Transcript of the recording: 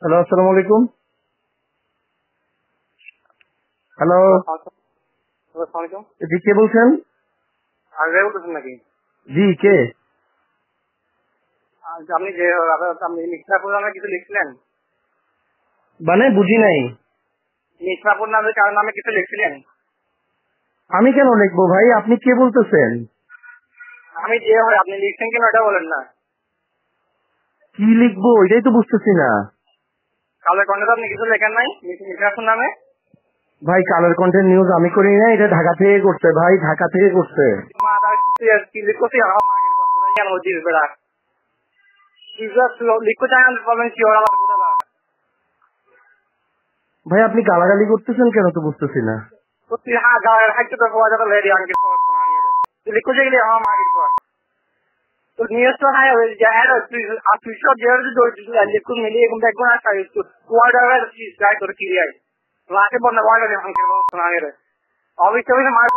Hello, আসসালামু আলাইকুম। Hello, আসসালামাইকুম। জি কে বলছেন? আগে বলতেছেন নাকি? জি কে? আপনি যে আপনি মিশ্রাপুর নামে কিছু লিখছিলেন, মানে বুঝি নাই। মিশ্রাপুর নামে কার নামে কিছু লিখছিলেন? আমি কেন লিখবো ভাই? আপনি কে বলতেছেন? আমি যে হয় আপনি লিখছেন কেন এটা বলেন না। কি লিখবো এটাই তো বুঝতেছি না। কালের কণ্ঠে আপনি কিছু লেখেন নাই মিশ্রাপুর নামে? ভাই কালের কন্টেন্ট নিউজ আমি করি না, এটা ঢাকা থেকে করছে ভাই, ঢাকা থেকে করছে। লিখতে চাই পাবেন কি ওরা আমার বুঝা না। ভাই আপনি গালাগালি করতেছেন কেন তো বুঝতেছি না। সত্যি হ্যাঁ গায়ের হাইতে তো পাওয়া যাবে লেডি আঙ্কেল লিখতে চাইলে আমার মাগের পর तो न्यूज़ तो है यार ऑफिशियल जेर जो लिखो मिली एक बैक बना था इसको वार्ड अगर चीज ट्राई कर की है लाके बंदा वार्ड में हम के सुना रहे अभी कभी ना मार